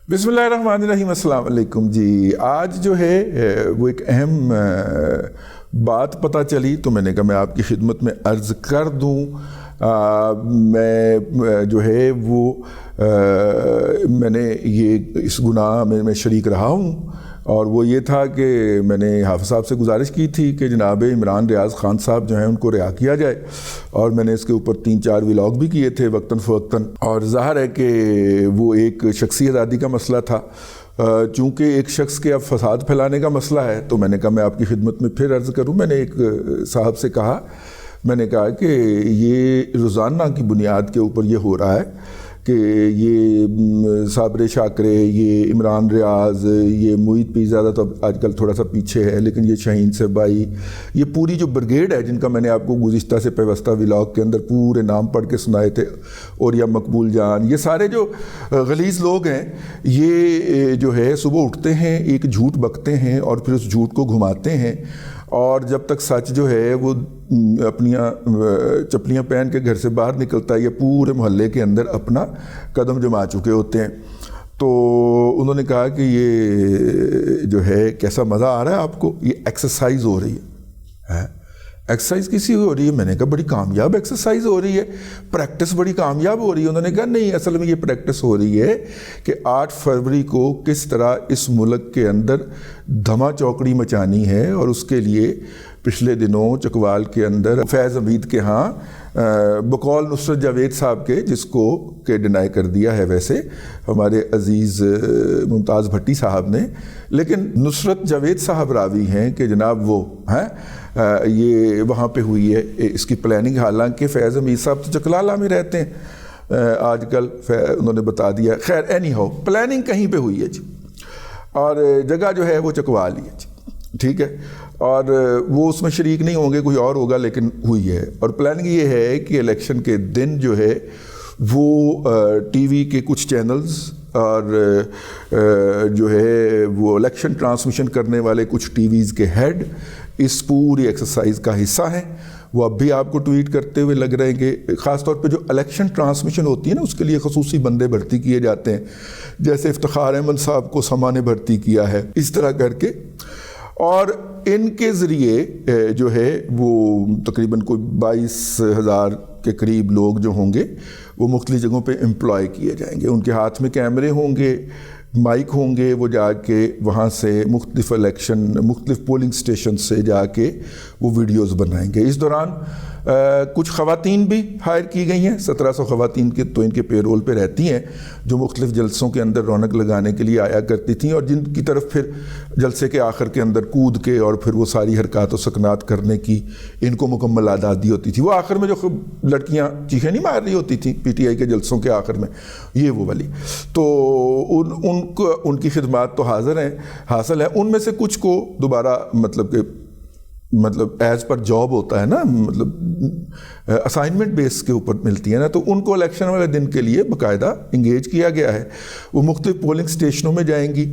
بسم اللہ الرحمن الرحیم، السلام علیکم جی۔ آج جو ہے وہ ایک اہم بات پتہ چلی تو میں نے کہا میں آپ کی خدمت میں عرض کر دوں۔ میں جو ہے وہ میں نے یہ اس گناہ میں شریک رہا ہوں، اور وہ یہ تھا کہ میں نے حافظ صاحب سے گزارش کی تھی کہ جناب عمران ریاض خان صاحب جو ہیں ان کو رہا کیا جائے، اور میں نے اس کے اوپر 3-4 ولاگ بھی کیے تھے وقتاً فوقتاً، اور ظاہر ہے کہ وہ ایک شخصی آزادی کا مسئلہ تھا۔ چونکہ ایک شخص کے اب فساد پھیلانے کا مسئلہ ہے تو میں نے کہا میں آپ کی خدمت میں پھر عرض کروں۔ میں نے ایک صاحب سے کہا، میں نے کہا کہ یہ روزانہ کی بنیاد کے اوپر یہ ہو رہا ہے کہ یہ صابر شاکرے، یہ عمران ریاض، یہ معید پیرزادہ تو آج کل تھوڑا سا پیچھے ہے، لیکن یہ شاہین سے بھائی، یہ پوری جو بریگیڈ ہے جن کا میں نے آپ کو گزشتہ سے پیوستہ ولاگ کے اندر پورے نام پڑھ کے سنائے تھے، اور یا مقبول جان، یہ سارے جو غلیظ لوگ ہیں، یہ جو ہے صبح اٹھتے ہیں، ایک جھوٹ بکتے ہیں اور پھر اس جھوٹ کو گھماتے ہیں، اور جب تک سچ جو ہے وہ اپنیاں چپلیاں پہن کے گھر سے باہر نکلتا ہے، یہ پورے محلے کے اندر اپنا قدم جما چکے ہوتے ہیں۔ تو انہوں نے کہا کہ یہ جو ہے کیسا مزہ آ رہا ہے آپ کو، یہ ایکسرسائز ہو رہی ہے۔ ایکسرسائز کسی ہو رہی ہے؟ میں نے کہا بڑی کامیاب ایکسرسائز ہو رہی ہے، پریکٹس بڑی کامیاب ہو رہی ہے۔ انہوں نے کہا نہیں، اصل میں یہ پریکٹس ہو رہی ہے کہ 8 فروری کو کس طرح اس ملک کے اندر دھما چوکڑی مچانی ہے، اور اس کے لیے پچھلے دنوں چکوال کے اندر فیض حمید کے ہاں بقول نصرت جاوید صاحب کے، جس کو کہ ڈینائی کر دیا ہے ویسے ہمارے عزیز ممتاز بھٹی صاحب نے، لیکن نصرت جاوید صاحب راوی ہیں کہ جناب وہ ہیں یہ وہاں پہ ہوئی ہے اس کی پلاننگ، حالانکہ فیض حمید صاحب تو چکلالہ میں رہتے ہیں آج کل، انہوں نے بتا دیا۔ خیر اینی ہاؤ پلاننگ کہیں پہ ہوئی ہے جی، اور جگہ جو ہے وہ چکوال ہی ہے جی، ٹھیک ہے، اور وہ اس میں شریک نہیں ہوں گے، کوئی اور ہوگا، لیکن ہوئی ہے۔ اور پلاننگ یہ ہے کہ الیکشن کے دن جو ہے وہ ٹی وی کے کچھ چینلز اور جو ہے وہ الیکشن ٹرانسمیشن کرنے والے کچھ ٹی ویز کے ہیڈ اس پوری ایکسرسائز کا حصہ ہیں۔ وہ اب بھی آپ کو ٹویٹ کرتے ہوئے لگ رہے ہیں کہ خاص طور پہ جو الیکشن ٹرانسمیشن ہوتی ہے نا، اس کے لیے خصوصی بندے بھرتی کیے جاتے ہیں، جیسے افتخار احمد صاحب کو سما نے بھرتی کیا ہے، اس طرح کر کے، اور ان کے ذریعے جو ہے وہ تقریباً کوئی 22,000 کے قریب لوگ جو ہوں گے وہ مختلف جگہوں پہ امپلائی کیے جائیں گے، ان کے ہاتھ میں کیمرے ہوں گے، مائک ہوں گے، وہ جا کے وہاں سے مختلف پولنگ سٹیشن سے جا کے وہ ویڈیوز بنائیں گے۔ اس دوران کچھ خواتین بھی ہائر کی گئی ہیں، 1700 خواتین کے تو ان کے پے رول پہ رہتی ہیں، جو مختلف جلسوں کے اندر رونق لگانے کے لیے آیا کرتی تھیں، اور جن کی طرف پھر جلسے کے آخر کے اندر کود کے اور پھر وہ ساری حرکات و سکنات کرنے کی ان کو مکمل آزادی ہوتی تھی۔ وہ آخر میں جو لڑکیاں چیخیں نہیں مار رہی ہوتی تھیں پی ٹی آئی کے جلسوں کے آخر میں، یہ وہ والی، تو ان کی خدمات تو حاصل ہیں۔ ان میں سے کچھ کو دوبارہ مطلب ایز پر جاب ہوتا ہے نا، مطلب اسائنمنٹ بیس کے اوپر ملتی ہے نا، تو ان کو الیکشن والے دن کے لیے باقاعدہ انگیج کیا گیا ہے۔ وہ مختلف پولنگ سٹیشنوں میں جائیں گی،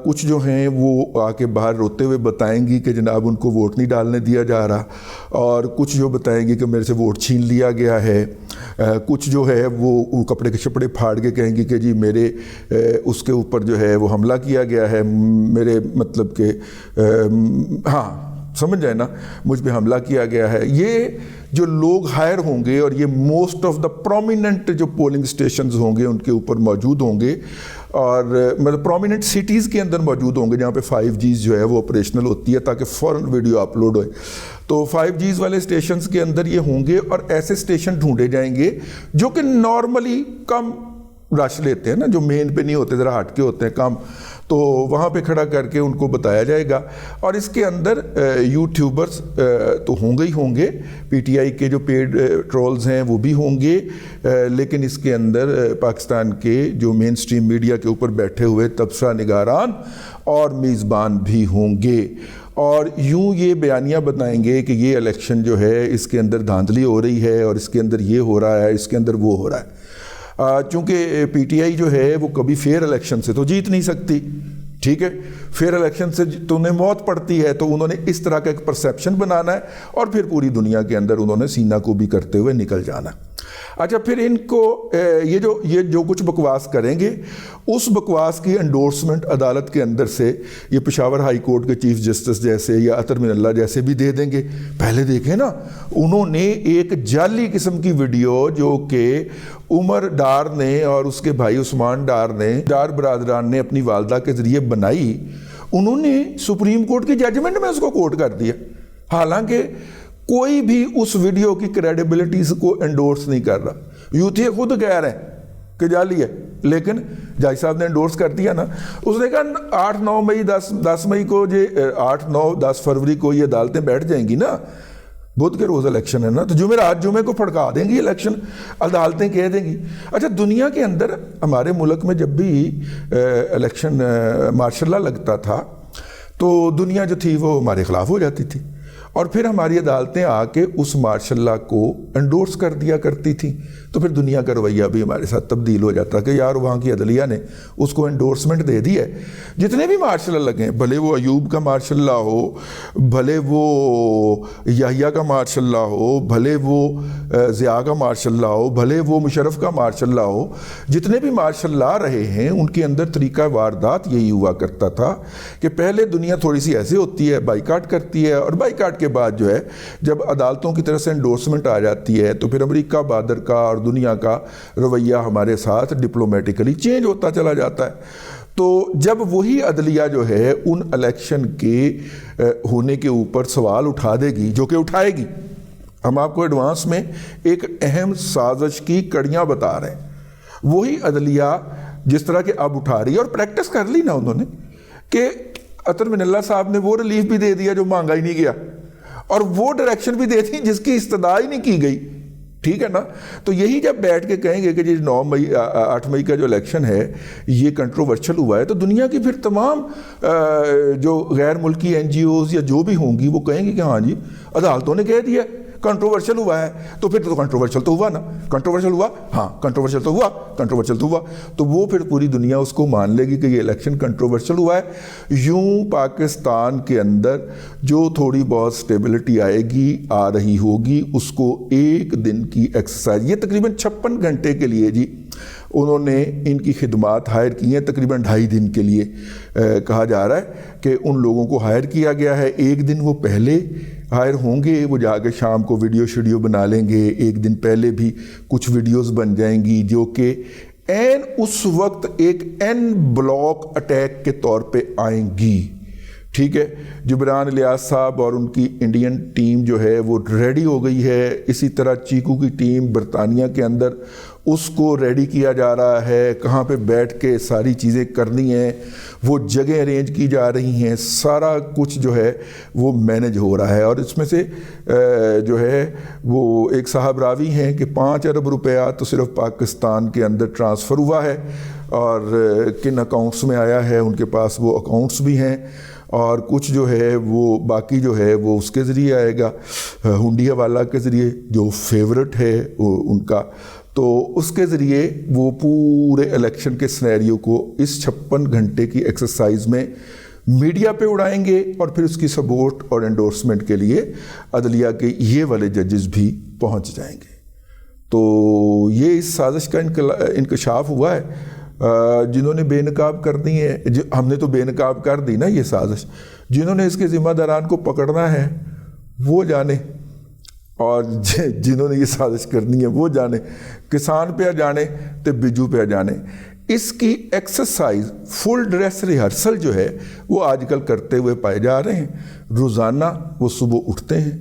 کچھ جو ہیں وہ آ کے باہر روتے ہوئے بتائیں گی کہ جناب ان کو ووٹ نہیں ڈالنے دیا جا رہا، اور کچھ جو بتائیں گی کہ میرے سے ووٹ چھین لیا گیا ہے، کچھ جو ہے وہ کپڑے کے شپڑے پھاڑ کے کہیں گی کہ جی میرے اس کے اوپر جو ہے وہ حملہ کیا گیا ہے، میرے مطلب کہ ہاں سمجھ جائے نا، مجھ پہ حملہ کیا گیا ہے۔ یہ جو لوگ ہائر ہوں گے، اور یہ موسٹ آف دا پرومیننٹ جو پولنگ سٹیشنز ہوں گے ان کے اوپر موجود ہوں گے، اور مطلب پرومیننٹ سٹیز کے اندر موجود ہوں گے جہاں پہ 5Gs جو ہے وہ آپریشنل ہوتی ہے تاکہ فوراً ویڈیو اپلوڈ ہوئے، تو 5Gs والے سٹیشنز کے اندر یہ ہوں گے، اور ایسے سٹیشن ڈھونڈے جائیں گے جو کہ نارملی کم رش لیتے ہیں نا، جو مین پہ نہیں ہوتے، ذرا ہٹ کے ہوتے ہیں کم، تو وہاں پہ کھڑا کر کے ان کو بتایا جائے گا۔ اور اس کے اندر یوٹیوبرز تو ہوں گے، پی ٹی آئی کے جو پیڈ ٹرولز ہیں وہ بھی ہوں گے، لیکن اس کے اندر پاکستان کے جو مین سٹریم میڈیا کے اوپر بیٹھے ہوئے تبصرہ نگاران اور میزبان بھی ہوں گے، اور یوں یہ بیانیہ بتائیں گے کہ یہ الیکشن جو ہے اس کے اندر دھاندلی ہو رہی ہے، اور اس کے اندر یہ ہو رہا ہے، اس کے اندر وہ ہو رہا ہے۔ چونکہ پی ٹی آئی جو ہے وہ کبھی فیئر الیکشن سے تو جیت نہیں سکتی، ٹھیک ہے. پھر الیکشن سے تو انہیں موت پڑتی ہے, تو انہوں نے اس طرح کا ایک پرسیپشن بنانا ہے اور پھر پوری دنیا کے اندر انہوں نے سینہ کو بھی کرتے ہوئے نکل جانا. اچھا, پھر ان کو یہ جو کچھ بکواس کریں گے, اس بکواس کی انڈورسمنٹ عدالت کے اندر سے یہ پشاور ہائی کورٹ کے چیف جسٹس جیسے یا اطہر من اللہ جیسے بھی دے دیں گے. پہلے دیکھیں نا, انہوں نے ایک جعلی قسم کی ویڈیو جو کہ عمر ڈار نے اور اس کے بھائی عثمان ڈار برادران نے اپنی والدہ کے ذریعے بنائی, انہوں نے سپریم کورٹ کی ججمنٹ میں اس کو کوٹ کر دیا, حالانکہ کوئی بھی اس ویڈیو کی کریڈیبلٹیز کو انڈورس نہیں کر رہا. یوتھی خود کہہ رہے ہیں کہ جعلی ہے, لیکن جج صاحب نے انڈورس کر دیا نا. اس نے کہا 8-9 مئی 10 مئی کو 8-9-10 فروری کو یہ عدالتیں بیٹھ جائیں گی نا, بدھ کے روز الیکشن ہے نا, تو جمعے کو پھڑکا دیں گی الیکشن, عدالتیں کہہ دیں گی. اچھا, دنیا کے اندر ہمارے ملک میں جب بھی الیکشن مارشل لا لگتا تھا تو دنیا جو تھی وہ ہمارے خلاف ہو جاتی تھی, اور پھر ہماری عدالتیں آ کے اس مارشل لا کو انڈورس کر دیا کرتی تھیں. تو پھر دنیا کا رویہ بھی ہمارے ساتھ تبدیل ہو جاتا کہ یار وہاں کی عدلیہ نے اس کو انڈورسمنٹ دے دی ہے. جتنے بھی مارشل لا لگیں, بھلے وہ ایوب کا مارشل لا ہو, بھلے وہ یحییٰ کا مارشل لا ہو, بھلے وہ ضیاء کا مارشل لا ہو, بھلے وہ مشرف کا مارشل لا ہو, جتنے بھی مارشل لا رہے ہیں ان کے اندر طریقہ واردات یہی ہوا کرتا تھا کہ پہلے دنیا تھوڑی سی ایسے ہوتی ہے, بائیکاٹ کرتی ہے, اور بائیکاٹ کے بعد جو ہے جب عدالتوں کی طرف سے انڈورسمنٹ آ جاتی ہے تو پھر امریکہ بادر کا اور دنیا کا رویہ ہمارے ساتھ ڈپلومیٹیکلی چینج ہوتا چلا جاتا ہے. تو جب وہی عدلیہ جو ہے ان الیکشن کے ہونے کے اوپر سوال اٹھا دے گی, جو کہ اٹھائے گی, ہم آپ کو ایڈوانس میں ایک اہم سازش کی کڑیاں بتا رہے ہیں, وہی عدلیہ جس طرح کہ اب اٹھا رہی ہے, اور پریکٹس کر لی نا انہوں نے کہ اطہر من اللہ صاحب نے وہ ریلیف بھی دے دیا جو مانگا ہی نہیں گیا, اور وہ ڈائریکشن بھی دے دی جس کی استدعا ہی نہیں کی گئی. ٹھیک ہے نا. تو یہی جب بیٹھ کے کہیں گے کہ جی 8 مئی کا جو الیکشن ہے یہ کنٹروورشل ہوا ہے, تو دنیا کی پھر تمام جو غیر ملکی NGOs یا جو بھی ہوں گی وہ کہیں گی کہ ہاں جی عدالتوں نے کہہ دیا کنٹروورشل ہوا ہے, تو پھر تو کنٹروورشل تو ہوا نا, کنٹروورشل ہوا, ہاں کنٹروورشل تو ہوا, کنٹروورشل تو ہوا, تو وہ پھر پوری دنیا اس کو مان لے گی کہ یہ الیکشن کنٹروورشل ہوا ہے. یوں پاکستان کے اندر جو تھوڑی بہت سٹیبلٹی آئے گی, آ رہی ہوگی, اس کو ایک دن کی ایکسرسائز, یہ تقریباً 56 گھنٹے کے لیے جی انہوں نے ان کی خدمات ہائر کی ہیں, تقریباً 2.5 دن کے لیے کہا جا رہا ہے کہ ان لوگوں کو ہائر کیا گیا ہے. ایک دن وہ پہلے ہائر ہوں گے, وہ جا کے شام کو ویڈیو بنا لیں گے, ایک دن پہلے بھی کچھ ویڈیوز بن جائیں گی جو کہ اس وقت ایک بلاک اٹیک کے طور پہ آئیں گی. ٹھیک ہے, جبران الیاس صاحب اور ان کی انڈین ٹیم جو ہے وہ ریڈی ہو گئی ہے. اسی طرح چیکو کی ٹیم برطانیہ کے اندر, اس کو ریڈی کیا جا رہا ہے, کہاں پہ بیٹھ کے ساری چیزیں کرنی ہیں, وہ جگہ ارینج کی جا رہی ہیں, سارا کچھ جو ہے وہ مینج ہو رہا ہے. اور اس میں سے جو ہے وہ ایک صاحب راوی ہیں کہ 5 ارب روپیہ تو صرف پاکستان کے اندر ٹرانسفر ہوا ہے, اور کن اکاؤنٹس میں آیا ہے ان کے پاس وہ اکاؤنٹس بھی ہیں, اور کچھ جو ہے وہ باقی جو ہے وہ اس کے ذریعے آئے گا, ہنڈی حوالہ کے ذریعے جو فیورٹ ہے ان کا, تو اس کے ذریعے وہ پورے الیکشن کے سنیریو کو اس 56 گھنٹے کی ایکسرسائز میں میڈیا پہ اڑائیں گے, اور پھر اس کی سپورٹ اور انڈورسمنٹ کے لیے عدلیہ کے یہ والے ججز بھی پہنچ جائیں گے. تو یہ اس سازش کا انکشاف ہوا ہے. جنہوں نے بے نقاب کر دی ہے, ہم نے تو بے نقاب کر دی نا یہ سازش, جنہوں نے اس کے ذمہ داران کو پکڑنا ہے وہ جانے, اور جنہوں نے یہ سازش کرنی ہے وہ جانے, کسان پہ جانے تو بجو پہ جانے. اس کی ایکسرسائز فل ڈریس ریہرسل جو ہے وہ آج کل کرتے ہوئے پائے جا رہے ہیں. روزانہ وہ صبح اٹھتے ہیں,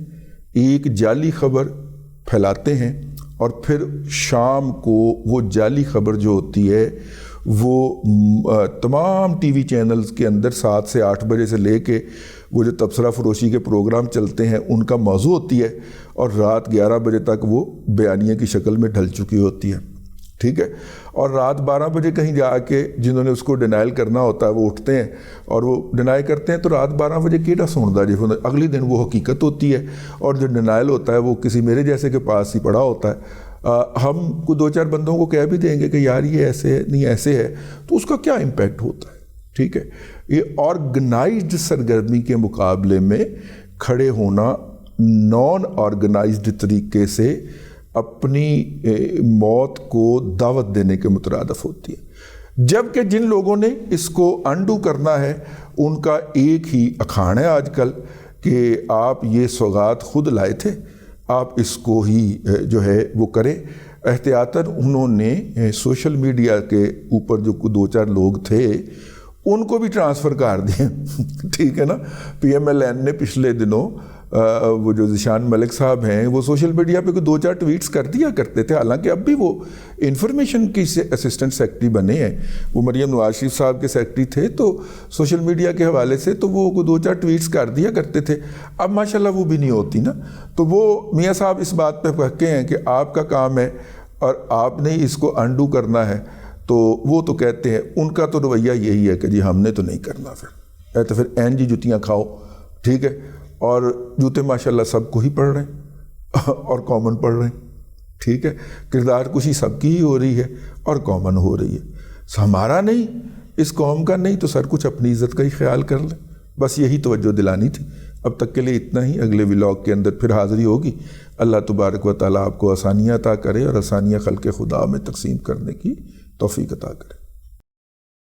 ایک جعلی خبر پھیلاتے ہیں, اور پھر شام کو وہ جعلی خبر جو ہوتی ہے وہ تمام ٹی وی چینلز کے اندر 7 سے 8 بجے سے لے کے وہ جو تبصرہ فروشی کے پروگرام چلتے ہیں ان کا موضوع ہوتی ہے, اور رات 11 بجے تک وہ بیانیے کی شکل میں ڈھل چکی ہوتی ہے. ٹھیک ہے, اور رات 12 بجے کہیں جا کے جنہوں نے اس کو ڈینائل کرنا ہوتا ہے وہ اٹھتے ہیں اور وہ ڈینائی کرتے ہیں, تو رات 12 بجے کیڑا سنتا جی, اگلی دن وہ حقیقت ہوتی ہے, اور جو ڈینائل ہوتا ہے وہ کسی میرے جیسے کے پاس ہی پڑا ہوتا ہے. ہم کو 2-4 بندوں کو کہہ بھی دیں گے کہ یار یہ ایسے ہے, نہیں ایسے ہے, تو اس کا کیا امپیکٹ ہوتا ہے. ٹھیک ہے. یہ آرگنائزڈ سرگرمی کے مقابلے میں کھڑے ہونا نان آرگنائزڈ طریقے سے اپنی موت کو دعوت دینے کے مترادف ہوتی ہے. جبکہ جن لوگوں نے اس کو انڈو کرنا ہے ان کا ایک ہی اکھان ہے آج کل کہ آپ یہ سوغات خود لائے تھے، آپ اس کو ہی جو ہے وہ کریں. احتیاطاً انہوں نے سوشل میڈیا کے اوپر جو 2-4 لوگ تھے ان کو بھی ٹرانسفر کر دیا. ٹھیک ہے نا. پی ایم ایل این نے پچھلے دنوں وہ جو ذیشان ملک صاحب ہیں وہ سوشل میڈیا پہ کوئی 2-4 ٹویٹس کر دیا کرتے تھے، حالانکہ اب بھی وہ انفارمیشن کی اسسٹنٹ سیکرٹری بنے ہیں. وہ مریم نواز شریف صاحب کے سیکرٹری تھے تو سوشل میڈیا کے حوالے سے تو وہ کوئی 2-4 ٹویٹس کر دیا کرتے تھے. اب ماشاءاللہ وہ بھی نہیں ہوتی نا. تو وہ میاں صاحب اس بات پہ پکے ہیں کہ آپ کا کام ہے اور آپ نے اس کو انڈو کرنا ہے. تو وہ تو کہتے ہیں ان کا تو رویہ یہی ہے کہ جی ہم نے تو نہیں کرنا، پھر تو پھر این جی جوتیاں کھاؤ. ٹھیک ہے. اور جوتے ماشاءاللہ سب کو ہی پڑھ رہے ہیں اور کامن پڑھ رہے ہیں. ٹھیک ہے. کردار کشی سب کی ہی ہو رہی ہے اور کامن ہو رہی ہے. ہمارا نہیں، اس قوم کا نہیں، تو سر کچھ اپنی عزت کا ہی خیال کر لیں. بس یہی توجہ دلانی تھی. اب تک کے لیے اتنا ہی. اگلے ولاگ کے اندر پھر حاضری ہوگی. اللہ تبارک و تعالیٰ آپ کو آسانیاں عطا کرے اور آسانیاں خلق خدا میں تقسیم کرنے کی توفیق عطا کرے.